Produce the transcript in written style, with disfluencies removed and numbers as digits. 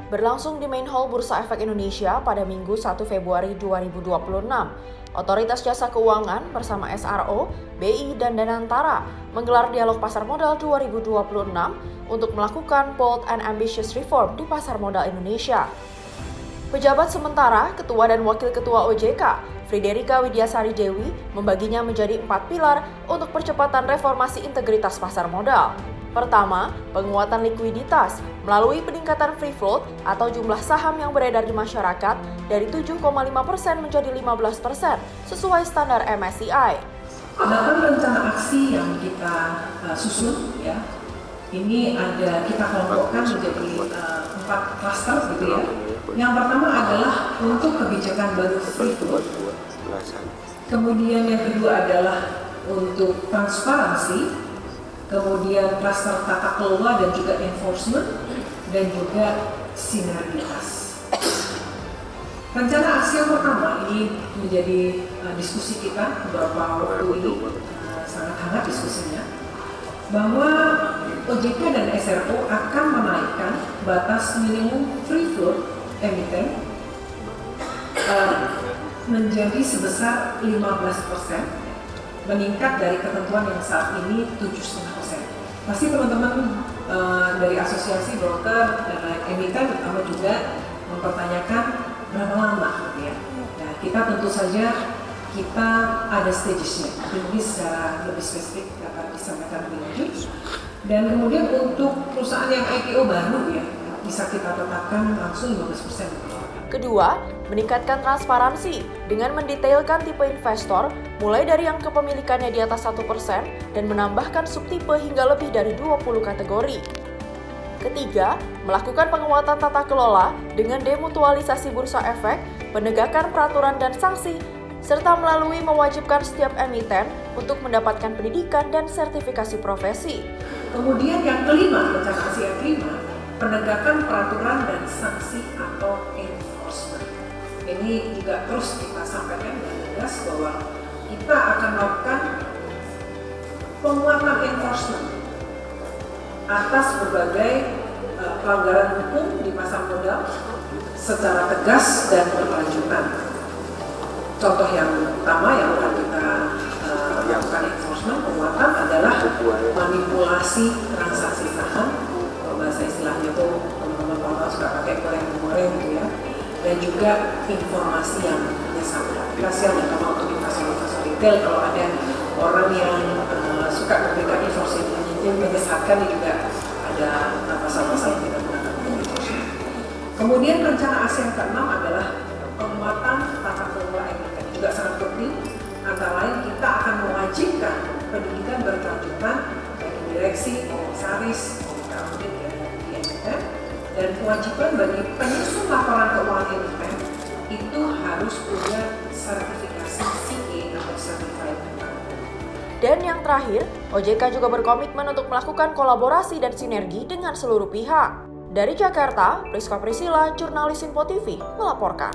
berlangsung di Main Hall Bursa Efek Indonesia pada Minggu 1 Februari 2026. Otoritas Jasa Keuangan bersama SRO, BI, dan Danantara menggelar dialog pasar modal 2026 untuk melakukan bold and ambitious reform di pasar modal Indonesia. Pejabat sementara, Ketua dan Wakil Ketua OJK, Friederika Widyasari Dewi, membaginya menjadi 4 pilar untuk percepatan reformasi integritas pasar modal. Pertama, penguatan likuiditas melalui peningkatan free float atau jumlah saham yang beredar di masyarakat dari 7,5% menjadi 15% sesuai standar MSCI. Dalam rencana aksi yang kita susun, ya, ini ada kita kelompokkan menjadi 4 klaster, gitu ya. Yang pertama adalah untuk kebijakan baru free float. Kemudian yang kedua adalah untuk transparansi. Kemudian klaster tata kelola dan juga enforcement, dan juga sinergitas. Rencana aksi yang pertama ini menjadi diskusi kita beberapa waktu ini, sangat hangat diskusinya, bahwa OJK dan SRO akan menaikkan batas minimum free float emiten menjadi sebesar 15%, meningkat dari ketentuan yang saat ini 7,5%. Pasti teman-teman dari asosiasi broker dan emiten pertama juga mempertanyakan berapa lama, gitu ya. Nah, kita tentu saja kita ada stagesnya. Ini secara lebih spesifik dapat disampaikan lebih lanjut. Dan kemudian untuk perusahaan yang IPO baru, ya, bisa kita tetapkan langsung 15%. Kedua, meningkatkan transparansi dengan mendetailkan tipe investor mulai dari yang kepemilikannya di atas 1% dan menambahkan subtipe hingga lebih dari 20 kategori. Ketiga, melakukan penguatan tata kelola dengan demutualisasi bursa efek, penegakan peraturan dan sanksi, serta melalui mewajibkan setiap emiten untuk mendapatkan pendidikan dan sertifikasi profesi. Kemudian yang kelima, rencana aksi yang kelima, penegakan peraturan dan sanksi atau enforcement. Ini juga terus kita sampaikan dengan tegas bahwa kita akan melakukan penguatan enforcement atas berbagai pelanggaran hukum di pasar modal secara tegas dan berkelanjutan. Contoh yang utama yang akan kita lakukan enforcement penguatan adalah manipulasi transaksi saham. Bahasa istilahnya itu teman-teman suka pakai goreng-goreng, gitu ya. Dan juga informasi yang disampaikan. Kasihan ya kalau untuk investor-investor retail, kalau ada orang yang suka memberikan informasi yang menyesatkan, juga ada pasal-pasal yang kita gunakan. Kemudian rencana aksi yang keenam adalah penguatan tata kelola emiten, juga sangat penting. Antara lain kita akan mewajibkan pendidikan berkelanjutan bagi direksi, komisaris, audit di emiten, dan kewajiban bagi penyusun laporan keuangan emiten itu harus punya sertifikasi CA atau Certified. Dan yang terakhir, OJK juga berkomitmen untuk melakukan kolaborasi dan sinergi dengan seluruh pihak. Dari Jakarta, Priska Priscilla, Jurnalis Info TV, melaporkan.